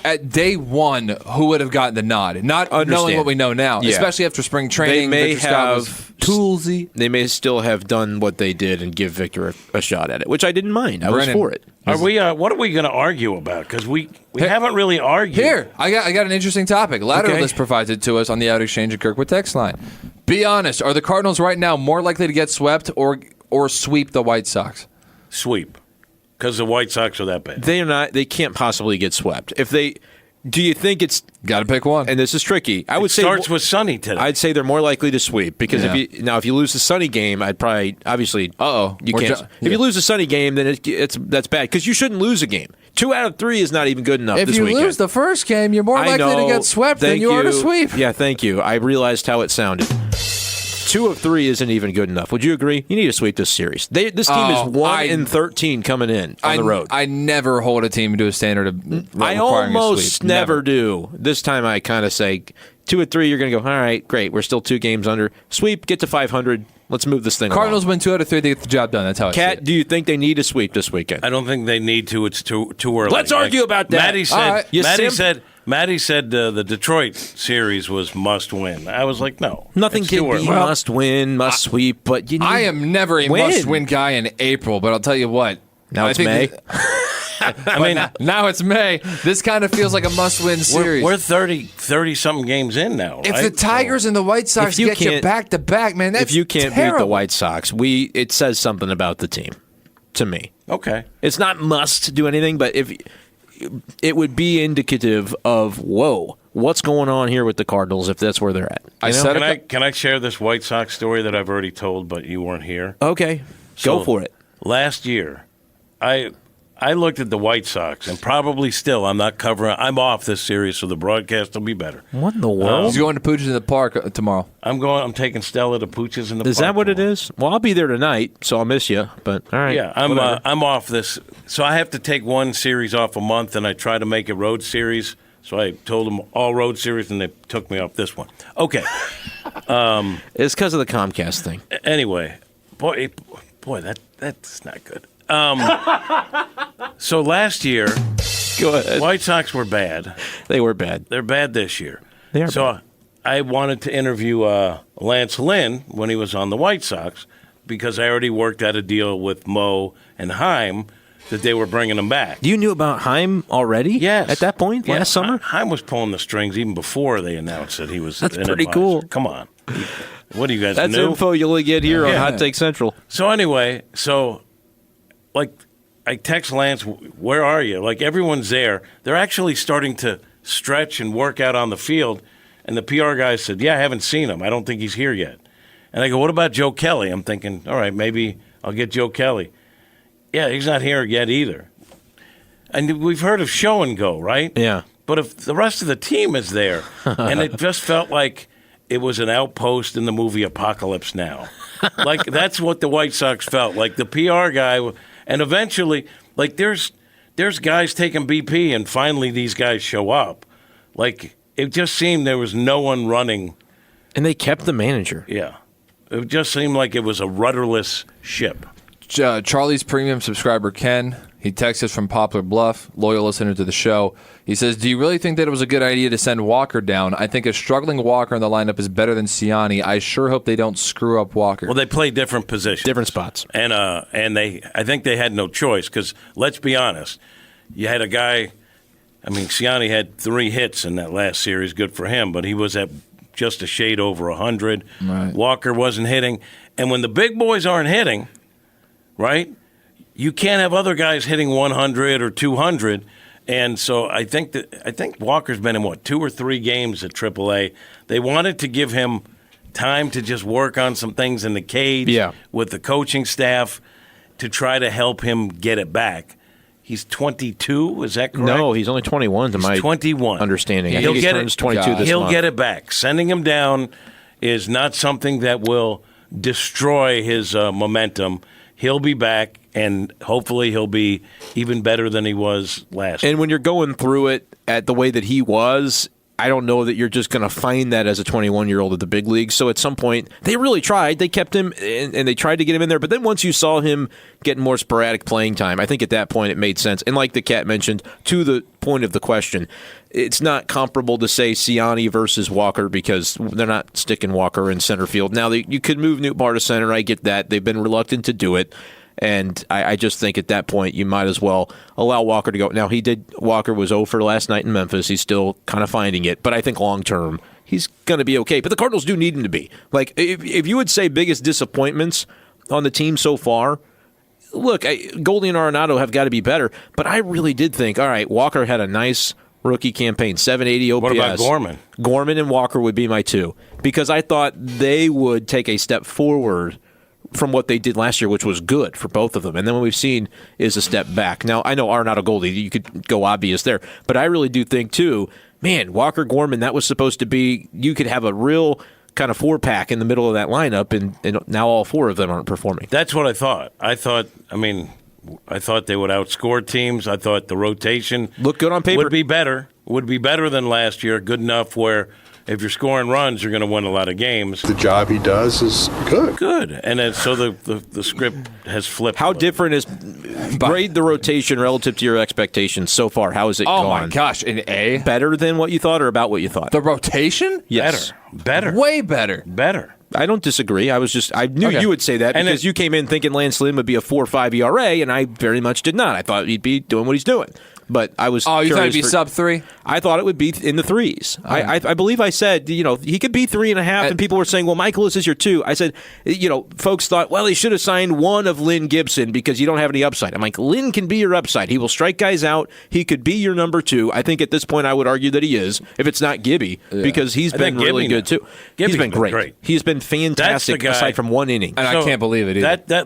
at day one, who would have gotten the nod? Not knowing Understand. what we know now, Yeah. especially after spring They training. may Victor Scott was have toolsy. They may still have done what they did and give Victor a shot at it, which I didn't mind. I was Brennan. for it. Are we? What are we going to argue about? Because we haven't really argued. Here, I got an interesting topic. Lateral Okay. List provides it to us on the Out Exchange at Kirkwood text line. Be honest, are the Cardinals right now more likely to get swept or sweep the White Sox? Sweep. Because the White Sox are that bad. They are not. They can't possibly get swept. If they, do you think it's? Got to pick one. And this is tricky. I would say Starts with Sonny today. I'd say they're more likely to sweep because Yeah. if you lose the Sunny game, I'd probably obviously. You We're can't. If you lose the Sunny game, then that's bad because you shouldn't lose a game. 2 out of 3 is not even good enough. If this you weekend. lose the first game, you're more I likely know. to get swept than Thank you are to sweep. Yeah, thank you. I realized how it sounded. 2 of 3 isn't even good enough. Would you agree? You need to sweep this series. This team is 1-13 coming in on the road. I never hold a team to a standard of I requiring a almost sweep. never do. This time I kind of say 2 of 3, you're going to go, all right, great. We're still 2 games under. Sweep, get to 500. Let's move this thing Cardinals along. win 2 out of 3 to get the job done. That's how I see Kat, it. do you think they need a sweep this weekend? I don't think they need to. It's too early. Let's argue about that. Maddie said. All right. You Maddie simp. said the Detroit series was must win. I was like, no, Nothing it's can too be early. must win, must sweep, but you need I am never a win. must-win guy in April, but I'll tell you what. Now I it's think May. I mean, now it's May. This kind of feels like a must-win series. we're 30-something games in now, right? If the Tigers and the White Sox get you back-to-back, man, that's if you can't terrible. beat the White Sox, it says something about the team to me. Okay. It's not must do anything, but if it would be indicative of, whoa, what's going on here with the Cardinals if that's where they're at. Can I share this White Sox story that I've already told, but you weren't here? Okay, go for it. Last year, I looked at the White Sox, and probably still I'm I'm off this series, so the broadcast will be better. What in the world? He's going to Pooch's in the park tomorrow. I'm taking Stella to Pooch's in the park. Is that what it is? Well, I'll be there tonight, so I'll miss you. But all right. Yeah, I'm off this, so I have to take one series off a month, and I try to make a road series. So I told them all road series, and they took me off this one. Okay. It's because of the Comcast thing. Anyway, boy, that's not good. So last year, Go ahead. White Sox were bad. They were bad. They're bad this year. They are so bad. I wanted to interview Lance Lynn when he was on the White Sox because I already worked out a deal with Mo and Heim that they were bringing him back. You knew about Heim already? Yes. At that point, last summer? Heim was pulling the strings even before they announced that he was That's an pretty advisor. cool. Come on. What do you guys That's new? info you'll only get here on Yeah. Hot Take Central. So anyway, I text Lance, where are you? Like, everyone's there. They're actually starting to stretch and work out on the field. And the PR guy said, yeah, I haven't seen him. I don't think he's here yet. And I go, what about Joe Kelly? I'm thinking, all right, maybe I'll get Joe Kelly. Yeah, he's not here yet either. And we've heard of show and go, right? Yeah. But if the rest of the team is there, and it just felt like it was an outpost in the movie Apocalypse Now. Like, that's what the White Sox felt. Like, the PR guy, and eventually, like, there's guys taking BP, and finally these guys show up. Like, it just seemed there was no one running. And they kept the manager. Yeah. It just seemed like it was a rudderless ship. Charlie's premium subscriber, Ken, he texts us from Poplar Bluff, loyal listener to the show. He says, do you really think that it was a good idea to send Walker down? I think a struggling Walker in the lineup is better than Ciani. I sure hope they don't screw up Walker. Well, they play different positions. Different spots. And I think they had no choice because, let's be honest, you had a guy, I mean, Ciani had 3 hits in that last series, good for him, but he was at just a shade over 100. Right. Walker wasn't hitting. And when the big boys aren't hitting, right, you can't have other guys hitting 100 or 200. And so I think Walker's been in, 2 or 3 games at AAA. They wanted to give him time to just work on some things in the cage with the coaching staff to try to help him get it back. He's 22, is that correct? No, he's only 21 to my 21. understanding. I think he turns 22 this month. He'll get it back. Sending him down is not something that will destroy his momentum. He'll be back, and hopefully he'll be even better than he was last year. And when you're going through it at the way that he was, I don't know that you're just going to find that as a 21-year-old at the big leagues. So at some point, they really tried. They kept him, and they tried to get him in there. But then once you saw him getting more sporadic playing time, I think at that point it made sense. And like the Cat mentioned, to the point of the question, it's not comparable to say Ciani versus Walker because they're not sticking Walker in center field. Now, you could move Nootbaar to center. I get that. They've been reluctant to do it. And I just think at that point you might as well allow Walker to go. Now, Walker was 0 for last night in Memphis. He's still kind of finding it. But I think long term he's going to be okay. But the Cardinals do need him to be. Like, if you would say biggest disappointments on the team so far, look, Goldie and Arenado have got to be better. But I really did think, all right, Walker had a nice rookie campaign, 780 OPS. What about Gorman? Gorman and Walker would be my 2. Because I thought they would take a step forward from what they did last year, which was good for both of them. And then what we've seen is a step back. Now, I know Arenado Goldie, you could go obvious there, but I really do think, too, man, Walker Gorman, that was supposed to be, you could have a real kind of 4-pack in the middle of that lineup, and now all 4 of them aren't performing. That's what I thought. I thought they would outscore teams. I thought the rotation looked good on paper. Would be better than last year, good enough where if you're scoring runs, you're going to win a lot of games. The job he does is good. Good. And then, so the script has flipped. How different is grade the rotation relative to your expectations so far? How has it gone? Oh, my gosh. An A? Better than what you thought or about what you thought? The rotation? Yes. Better. Way better. Better. I don't disagree. I knew you would say that because you came in thinking Lance Lynn would be a 4.5 ERA, and I very much did not. I thought he'd be doing what he's doing. But I was. Oh, you thought it'd be sub 3? I thought it would be in the 3s. I believe I said, he could be 3.5, and people were saying, well, Michaelis is your 2. I said, folks thought, well, he should have signed one of Lynn Gibson because you don't have any upside. I'm like, Lynn can be your upside. He will strike guys out. He could be your number 2. I think at this point I would argue that he is, if it's not Gibby, because he's been really good too. He's been great. He's been fantastic aside from one inning. And I can't believe it either.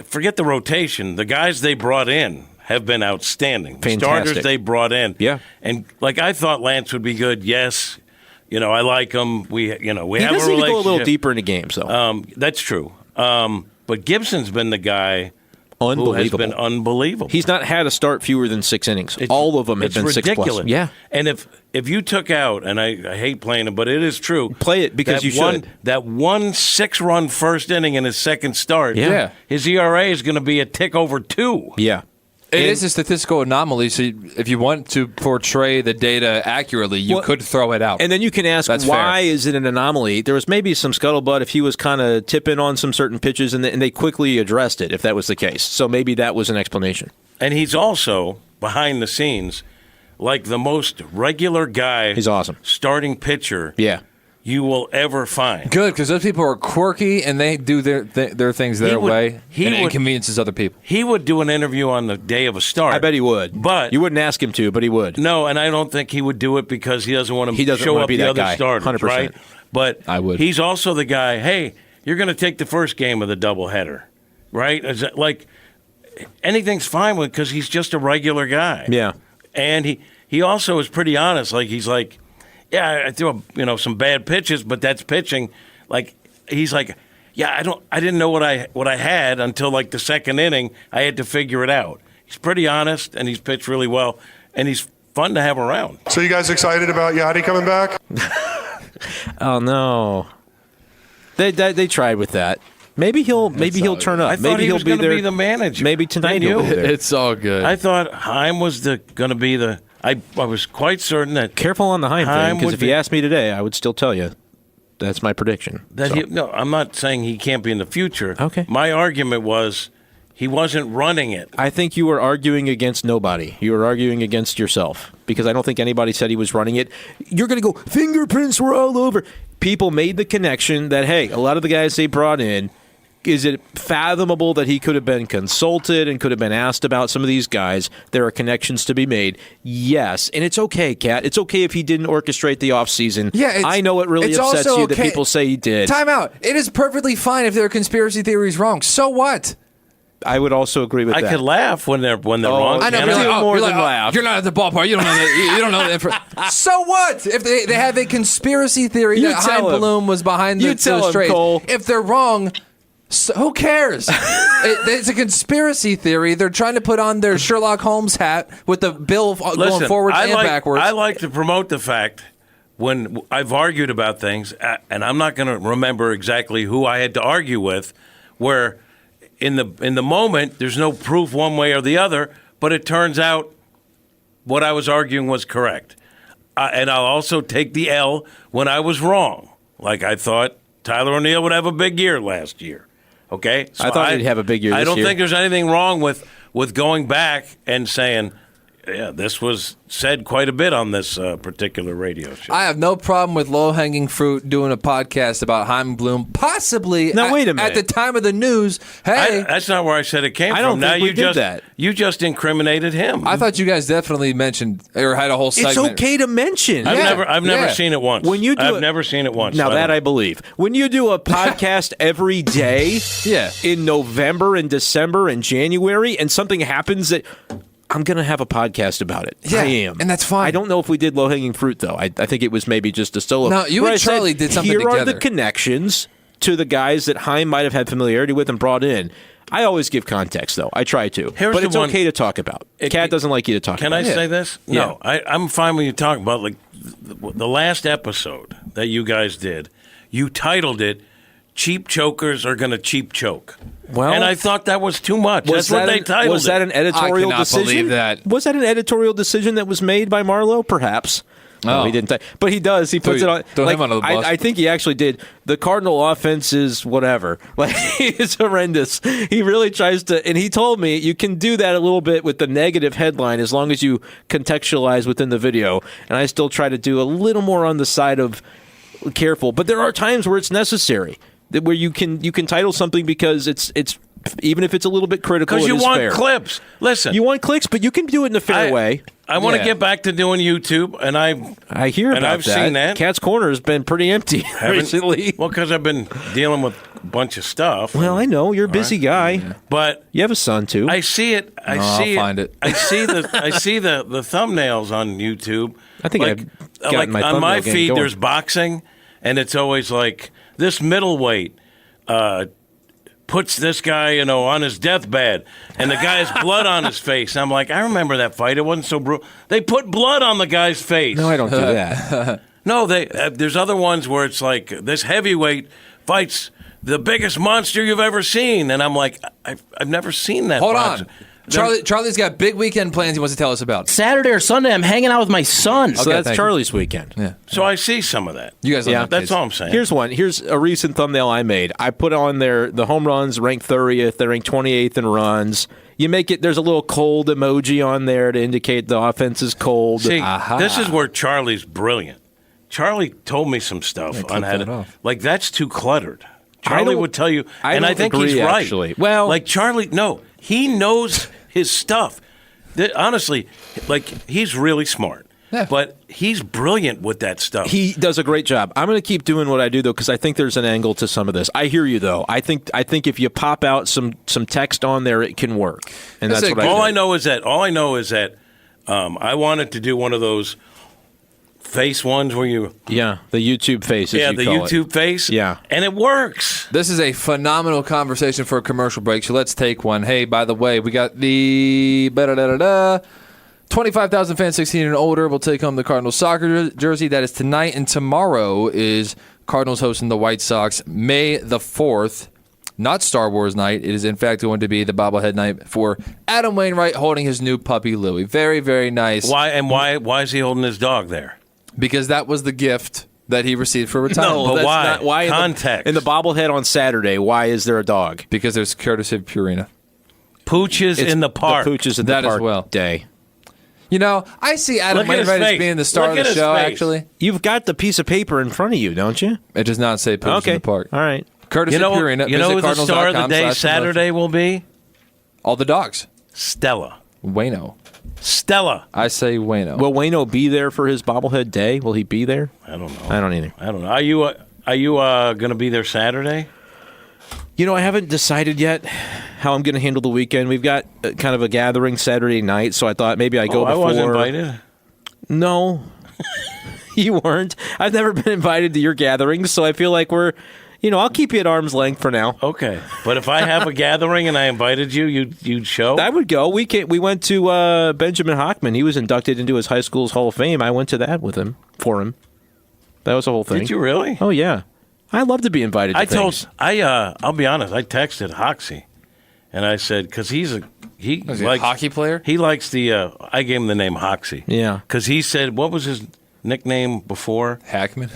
Forget the rotation. The guys they brought in have been outstanding. The starters they brought in. Yeah. And I thought Lance would be good. Yes. I like him. We have a relationship. He does need to go a little deeper into games, though. That's true. But Gibson's been the guy who has been unbelievable. He's not had a start fewer than 6 innings. All of them have been ridiculous. 6+. Yeah. And if you took out, and I hate playing it, but it is true. Play it because you should. That 6-run first inning in his second start. Yeah. His ERA is going to be a tick over 2. Yeah. It is a statistical anomaly, so if you want to portray the data accurately, you could throw it out. And then you can ask, why is it an anomaly? There was maybe some scuttlebutt if he was kind of tipping on some certain pitches, and they quickly addressed it, if that was the case. So maybe that was an explanation. And he's also, behind the scenes, like the most regular guy. He's awesome. Starting pitcher. Yeah. You will ever find. Good, because those people are quirky and they do their things their way and inconveniences other people. He would do an interview on the day of a start. I bet he would. But you wouldn't ask him to, but he would. No, and I don't think he would do it because he doesn't want to show up the other starters, 100%. right? But I would. He's also the guy, hey, you're going to take the first game of the doubleheader, right? Like, anything's fine with because he's just a regular guy. Yeah. And he also is pretty honest. Like, he's like, yeah, I threw some bad pitches, but that's pitching. Like, he's like, yeah, I didn't know what I had until like the second inning. I had to figure it out. He's pretty honest, and he's pitched really well, and he's fun to have around. So you guys excited about Yachty coming back? Oh no, they tried with that. Maybe he'll turn up. I thought maybe he was going to be the manager. Maybe tonight he'll be there. It's all good. I thought Heim was going to be the. I was quite certain that. Careful on the Heim thing, because if you asked me today, I would still tell you. That's my prediction. No, I'm not saying he can't be in the future. Okay. My argument was he wasn't running it. I think you were arguing against nobody. You were arguing against yourself, because I don't think anybody said he was running it. You're going to go, fingerprints were all over. People made the connection that, hey, a lot of the guys they brought in, is it fathomable that he could have been consulted and could have been asked about some of these guys? There are connections to be made. Yes. And it's okay, Kat. It's okay if he didn't orchestrate the offseason. Yeah, I know it really upsets you that people say he did. Time out. It is perfectly fine if there are conspiracy theories wrong. So what? I would also agree with that. I could laugh when they're wrong. I know, you're like, laugh. You're not at the ballpark. You don't know that. You don't know that. So what? If they have a conspiracy theory that Heim Bloom was behind the trade, if they're wrong, so who cares? It's a conspiracy theory. They're trying to put on their Sherlock Holmes hat with the bill going forward and backwards. I like to promote the fact when I've argued about things, and I'm not going to remember exactly who I had to argue with, where in the moment there's no proof one way or the other, but it turns out what I was arguing was correct. And I'll also take the L when I was wrong. Like I thought Tyler O'Neill would have a big year last year. Okay, so I thought he'd have a big year this year. I don't think there's anything wrong with going back and saying, yeah, this was said quite a bit on this particular radio show. I have no problem with low-hanging fruit doing a podcast about Heim Bloom, possibly wait a minute. at the time of the news. Hey, that's not where I said it came from. I don't think we did that. You just incriminated him. I thought you guys definitely mentioned or had a whole segment. It's okay to mention. I've never seen it once. I've never seen it once. Now that I believe. When you do a podcast every day, in November and December and January, and something happens that I'm going to have a podcast about it. Yeah, I am. And that's fine. I don't know if we did low-hanging fruit, though. I think it was maybe just a solo. No, you and Charlie did something together. Here are the connections to the guys that Heim might have had familiarity with and brought in. I always give context, though. I try to. But it's okay to talk about. Kat doesn't like you to talk about. Can I say this? No, I'm fine when you talk about like the last episode that you guys did. You titled it, Cheap Chokers Are Going to Cheap Choke. Well, and I thought that was too much. That's what they titled it. Was that an editorial decision? Believe that. Was that an editorial decision that was made by Marlowe? Perhaps. No, he didn't. But he does. He puts it on. Throw him under the bus. I think he actually did. The Cardinal offense is whatever. Like, it's horrendous. He really tries to. And he told me you can do that a little bit with the negative headline as long as you contextualize within the video. And I still try to do a little more on the side of careful. But there are times where it's necessary, where you can title something because it's even if it's a little bit critical. Because you want fair. clips. Listen, you want clicks, but you can do it in a fair way. I want to get back to doing YouTube, and I hear about I've that. seen that. Cat's Corner has been pretty empty recently. Well, because I've been dealing with a bunch of stuff. Well, I know you're a busy guy, but you have a son too. I see it. I'll find it. I see the thumbnails on YouTube. I think I've gotten my on my thumbnail feed. game There's going. boxing, and it's always like this middleweight puts this guy, on his deathbed, and the guy has blood on his face. And I'm like, I remember that fight. It wasn't so brutal. They put blood on the guy's face. No, I don't do that. No, there's other ones where it's like this heavyweight fights the biggest monster you've ever seen, and I'm like, I've never seen that. Hold boxer. on. Charlie's got big weekend plans he wants to tell us about. Saturday or Sunday, I'm hanging out with my son. So that's Charlie's weekend. Yeah. So I see some of that. You guys don't have That's kids. all I'm saying. Here's one. Here's a recent thumbnail I made. I put on there the home runs ranked 30th. They're ranked 28th in runs. You make it. There's a little cold emoji on there to indicate the offense is cold. See, this is where Charlie's brilliant. Charlie told me some stuff on how to. Like, that's too cluttered. Charlie would tell you, and I think he's right. Actually. Well, like Charlie, no, he knows his stuff. Honestly, like, he's really smart. Yeah. But he's brilliant with that stuff. he does a great job. I'm going to keep doing what I do though, because I think there's an angle to some of this. I hear you though. I think if you pop out some text on there, it can work. And that's what all I I know is that I wanted to do one of those face ones where you the YouTube faces. the YouTube face. Yeah. And it works. This is a phenomenal conversation for a commercial break, so let's take one. Hey, by the way, we got the 25,000 fans 16 and older will take home the Cardinals soccer jersey. That is tonight, and tomorrow is Cardinals hosting the White Sox. May the 4th, not Star Wars night. It is, in fact, going to be the bobblehead night for Adam Wainwright holding his new puppy, Louie. Very, very nice. Why is he holding his dog there? Because that was the gift that he received for retirement. No, but why? Not, why Context. in the bobblehead on Saturday, why is there a dog? Because there's courtesy of Purina. Pooches in the park. The Pooches in That the as park well. day. You know, I see Adam Look at his Wainwright as face. being the star Look of at the his show, face. actually. You've got the piece of paper in front of you, don't you? It does not say Pooch in the park. All right. Courtesy You know, of Purina. you know Visit who the star of the day cardinals.com/promotion. Saturday will be? All the dogs. Stella. Wayno. Stella. I say Wayno. Will Wayno be there for his bobblehead day? Will he be there? I don't know. I don't either. I don't know. Are you going to be there Saturday? You know, I haven't decided yet how I'm going to handle the weekend. We've got kind of a gathering Saturday night, so I thought maybe I go I before. was invited. No, you weren't. I've never been invited to your gatherings, so I feel like I'll keep you at arm's length for now. Okay, but if I have a gathering and I invited you, you'd show. I would go. We went to Benjamin Hockman. He was inducted into his high school's Hall of Fame. I went to that with him, for him. That was the whole thing. Did you really? Oh yeah, I love to be invited. To things. I'll be honest. I texted Hoxie, and I said because he Is he a likes hockey player? He likes the. I gave him the name Hoxie. Yeah, because he said what was his nickname before? Hackman.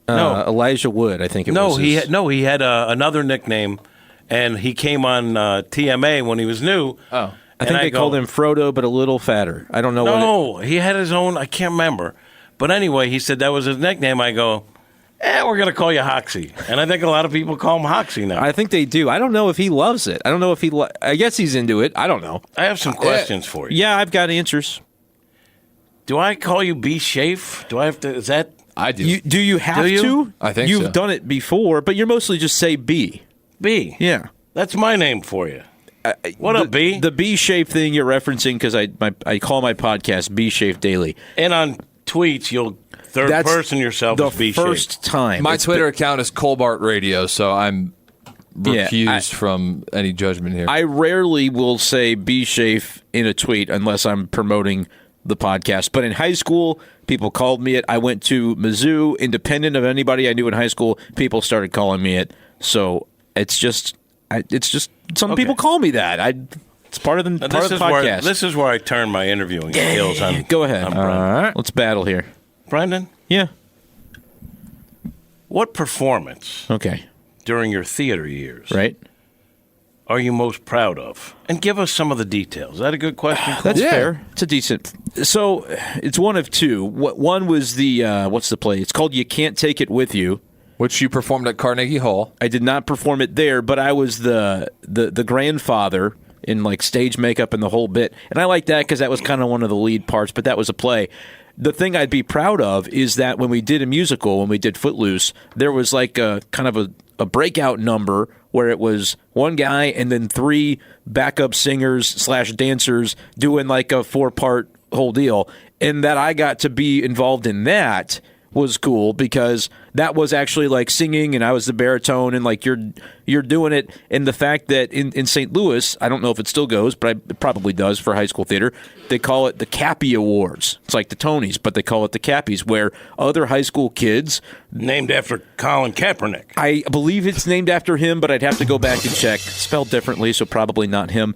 No. Elijah Wood. I think it was. He had another nickname, and he came on TMA when he was new. Oh. I think they called him Frodo, but a little fatter. I don't know. No, he had his own. I can't remember. But anyway, he said that was his nickname. I go, we're going to call you Hoxie. And I think a lot of people call him Hoxie now. I think they do. I don't know if he loves it. I don't know if I guess he's into it. I don't know. I have some questions for you. Yeah, I've got answers. Do I call you b-schaeff? Do I have to? Is that? I do. Do you have Do you? to? I think You've so. done it before, but you're mostly just say B. B? Yeah. That's my name for you. What up, B? The B-shape thing you're referencing because I call my podcast B-shape Daily. And on tweets, you'll third person yourself the as b-schaeff. first time. My It's Twitter account is Colbart Radio, so I'm Yeah, recused from any judgment here. I rarely will say B-shape in a tweet unless I'm promoting the podcast. But in high school, people called me it. I went to Mizzou, independent of anybody I knew in high school. People started calling me it. So it's just some people call me that. It's part of the podcast. This is where I turn my interviewing skills on. Go ahead. on Brenden. Let's battle here. Brenden, Yeah. what performance Okay. during your theater years Right. are you most proud of? And give us some of the details. Is that a good question? That's Yeah. fair. It's a decent. So it's one of two. One was the what's the play? It's called "You Can't Take It With You." Which you performed at Carnegie Hall. I did not perform it there, but I was the grandfather in like stage makeup and the whole bit, and I like that because that was kind of one of the lead parts. But that was a play. The thing I'd be proud of is that when we did a musical, when we did Footloose, there was like a kind of a breakout number where it was one guy and then three backup singers / dancers doing like a 4-part whole deal. And that I got to be involved in that was cool because that was actually like singing and I was the baritone and like you're doing it. And the fact that in St. Louis, I don't know if it still goes, but it probably does for high school theater, they call it the Cappy Awards. It's like the Tonys, but they call it the Cappies, where other high school kids... Named after Colin Kaepernick. I believe it's named after him, but I'd have to go back and check. Spelled differently, so probably not him.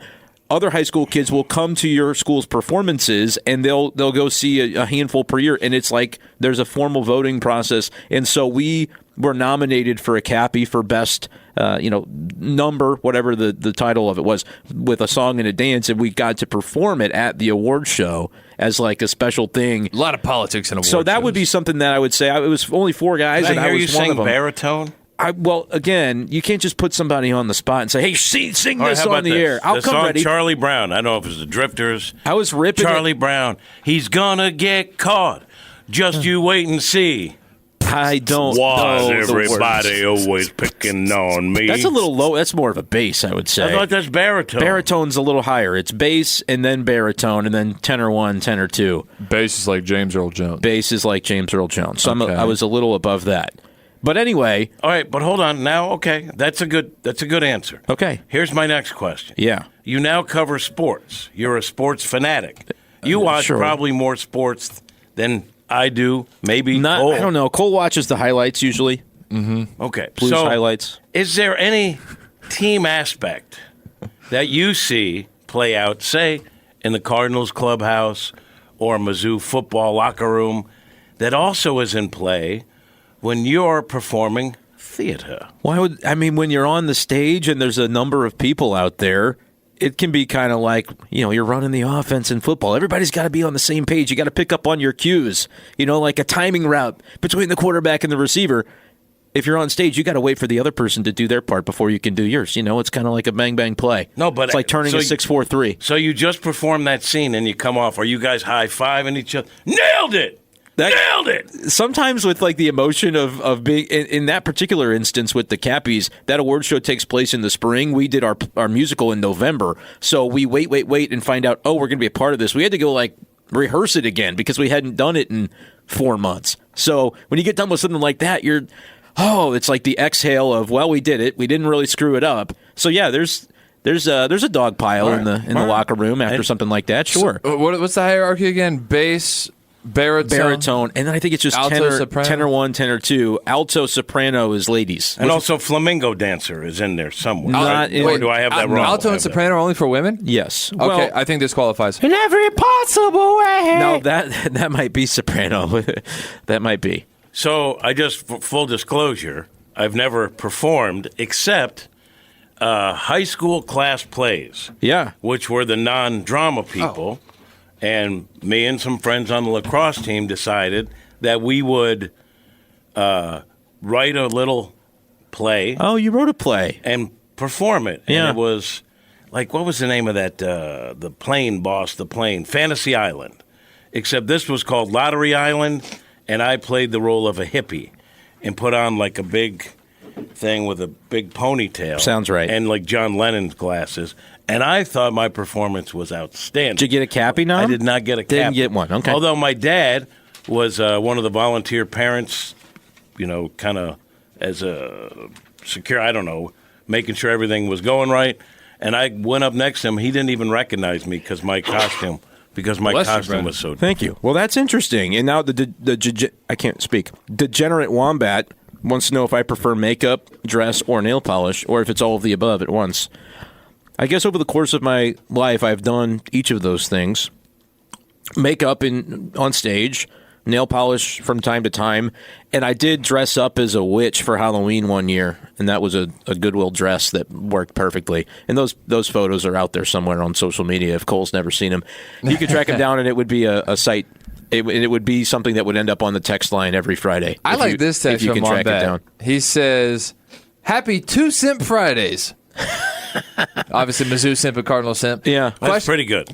Other high school kids will come to your school's performances and they'll go see a handful per year, and it's like there's a formal voting process. And so we were nominated for a Cappy for best number, whatever the title of it was, with a song and a dance, and we got to perform it at the award show as like a special thing. A lot of politics in awards. So that would be something that I would say. It was only 4 guys, Did and I hear I you was one sing of them. baritone? Well, again, you can't just put somebody on the spot and say, "Hey, sing All right, this how on about the this? air." I'll the come song ready. Charlie Brown. I don't know if it was the Drifters. I was ripping Charlie it. Brown. He's gonna get caught. Just you wait and see. I don't Why's know the everybody words. always picking on me? That's a little low. That's more of a bass, I would say. I thought that's baritone. Baritone's a little higher. It's bass and then baritone and then tenor 1, tenor 2. Bass is like James Earl Jones. Bass is like James Earl Jones. So Okay. I was a little above that. But anyway, All right, but hold on. Now, okay, that's a good answer. okay. Here's my next question. Yeah. You now cover sports. You're a sports fanatic. You watch sure. probably more sports than I do. Maybe Not. Cole. I don't know. Cole watches the highlights usually. Okay, Blues so highlights. is there any team aspect that you see play out, say, in the Cardinals clubhouse or Mizzou football locker room, that also is in play when you're performing theater? When you're on the stage and there's a number of people out there, it can be kind of like, you're running the offense in football. Everybody's got to be on the same page. You got to pick up on your cues, like a timing route between the quarterback and the receiver. If you're on stage, you got to wait for the other person to do their part before you can do yours. It's kind of like a bang-bang play. No, but it's like turning a 6-4-3. So you just perform that scene and you come off. Are you guys high-fiving each other? Nailed it! Nailed it! Sometimes with like the emotion of being in that particular instance with the Cappies, that award show takes place in the spring. We did our musical in November, so we wait and find out, we're going to be a part of this. We had to go like rehearse it again because we hadn't done it in 4 months. So when you get done with something like that, it's like the exhale of, well, we did it. We didn't really screw it up. So yeah, there's a dog pile in the locker room after something like that. Sure. So, what's the hierarchy again? Bass, baritone, and then I think it's just alto, soprano? tenor 1, tenor 2. Alto, soprano is ladies. And also flamingo dancer is in there somewhere. Not in- or do I have that wrong? Alto and soprano are only for women? Yes. Okay, Well, I think this qualifies. in every possible way. No, that might be soprano. That might be. So I just, for full disclosure, I've never performed except high school class plays. Yeah. Which were the non-drama people. And me and some friends on the lacrosse team decided that we would write a little play Oh, you wrote a play. and perform it. Yeah. And it was, like, what was the name of that, the plane boss, Fantasy Island. Except this was called Lottery Island, and I played the role of a hippie and put on, like, a big thing with a big ponytail. Sounds right. And, like, John Lennon's glasses. And I thought my performance was outstanding. Did you get a Cappy nom? I did not get a Cappy. Didn't get one. Okay. Although my dad was one of the volunteer parents, kind of as a secure, I don't know, making sure everything was going right. And I went up next to him. He didn't even recognize me because my costume was so. Thank you. Well, that's interesting. And now I can't speak. Degenerate Wombat wants to know if I prefer makeup, dress, or nail polish, or if it's all of the above at once. I guess over the course of my life, I've done each of those things. Makeup on stage, nail polish from time to time, and I did dress up as a witch for Halloween one year, and that was a Goodwill dress that worked perfectly. And those photos are out there somewhere on social media. If Cole's never seen them, you could track them down, and it would be a site. It would be something that would end up on the text line every Friday. I like this text from Wombat. He says, "Happy 2 Simp Fridays." Obviously, Mizzou Simp and Cardinal Simp. Yeah, that's pretty good.